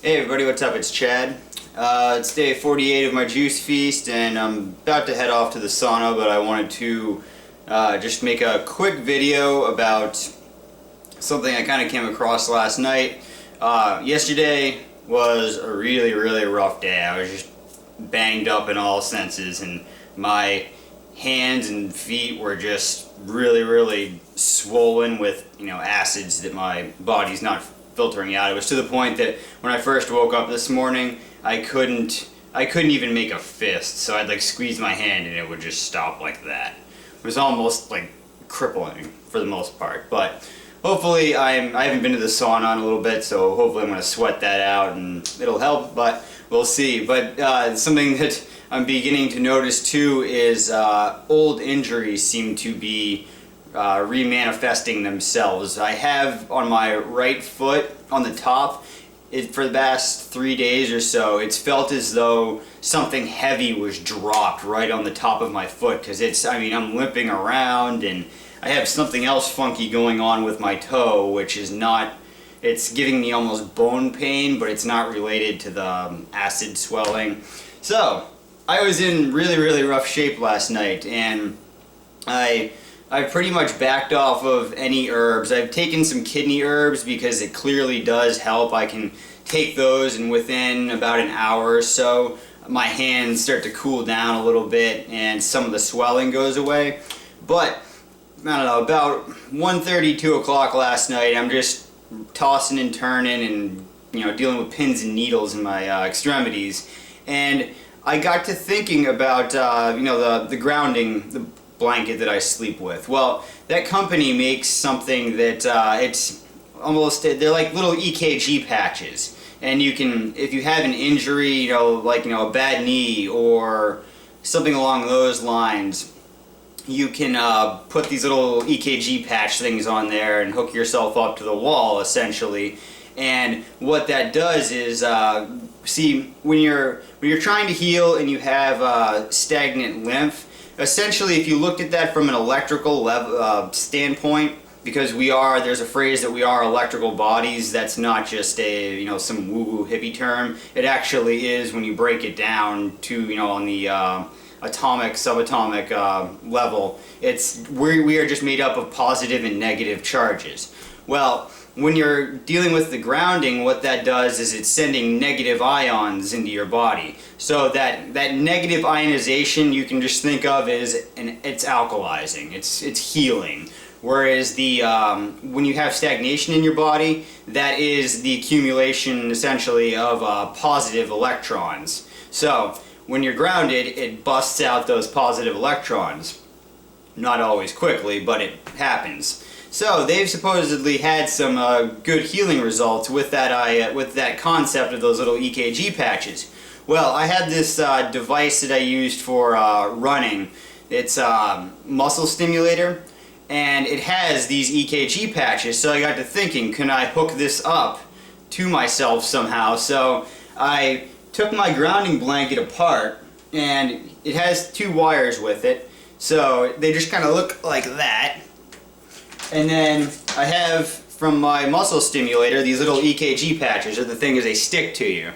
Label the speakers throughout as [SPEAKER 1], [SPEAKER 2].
[SPEAKER 1] Hey everybody, what's up? It's Chad. It's day 48 of my juice feast and I'm about to head off to the sauna, but I wanted to just make a quick video about something I kind of came across last night. Yesterday was a really rough day. I was just banged up in all senses and my hands and feet were just really swollen with, acids that my body's not filtering out. It was to the point that when I first woke up this morning, I couldn't even make a fist. So I'd squeeze my hand and it would just stop like that. It was almost crippling for the most part. But hopefully I haven't been to the sauna in a little bit, so hopefully I'm going to sweat that out and it'll help, but we'll see. But something that I'm beginning to notice too is old injuries seem to be remanifesting themselves. I have on my right foot on the top, for the past 3 days or so, it's felt as though something heavy was dropped right on the top of my foot, because I'm limping around and I have something else funky going on with my toe, which is not, it's giving me almost bone pain, but it's not related to the acid swelling. So I was in really rough shape last night, and I've pretty much backed off of any herbs. I've taken some kidney herbs because it clearly does help. I can take those and within about an hour or so, my hands start to cool down a little bit and some of the swelling goes away. But, I don't know, about 1:30, 2 o'clock last night, I'm just tossing and turning and, dealing with pins and needles in my extremities. And I got to thinking about, the grounding, the blanket that I sleep with. Well, that company makes something that they're like little EKG patches, and you can, if you have an injury, a bad knee or something along those lines, you can put these little EKG patch things on there and hook yourself up to the wall essentially. And what that does is, see, when you're trying to heal and you have stagnant lymph, essentially, if you looked at that from an electrical standpoint, because there's a phrase that we are electrical bodies, that's not just some woo-woo hippie term. It actually is when you break it down to, on the atomic, subatomic level. We are just made up of positive and negative charges. Well, when you're dealing with the grounding, what that does is it's sending negative ions into your body. So that negative ionization you can just think of as it's alkalizing, it's healing. Whereas when you have stagnation in your body, that is the accumulation essentially of positive electrons. So when you're grounded, it busts out those positive electrons. Not always quickly, but it happens. So they've supposedly had some good healing results with that concept of those little EKG patches. Well, I had this device that I used for running. It's a muscle stimulator, and it has these EKG patches. So I got to thinking, can I hook this up to myself somehow? So I took my grounding blanket apart, and it has 2 wires with it. So they just kind of look like that. And then I have, from my muscle stimulator, these little EKG patches, or the thing is they stick to you.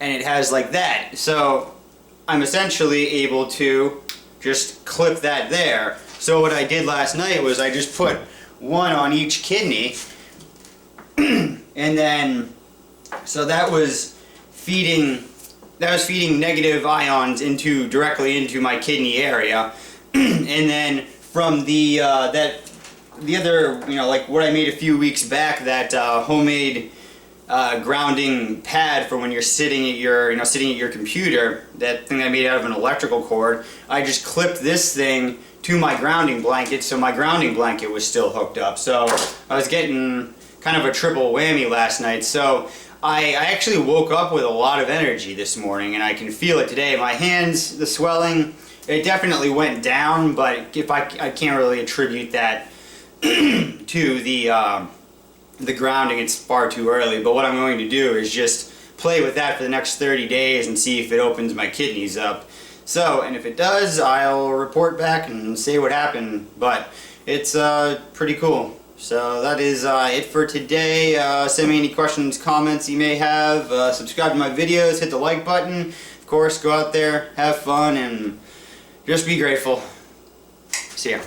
[SPEAKER 1] And it has like that. So I'm essentially able to just clip that there. So what I did last night was I just put one on each kidney. And then, so that was feeding negative ions directly into my kidney area. And then from the other, what I made a few weeks back, that homemade grounding pad for when you're sitting at your computer, that thing that I made out of an electrical cord, I just clipped this thing to my grounding blanket, so my grounding blanket was still hooked up. So I was getting kind of a triple whammy last night. So I actually woke up with a lot of energy this morning, and I can feel it today. My hands, the swelling, it definitely went down, but I can't really attribute that to the grounding. It's far too early. But what I'm going to do is just play with that for the next 30 days and see if it opens my kidneys up. So, and if it does, I'll report back and say what happened. But it's pretty cool. So that is it for today. Send me any questions, comments you may have. Subscribe to my videos, hit the like button. Of course, go out there, have fun, and just be grateful. See ya.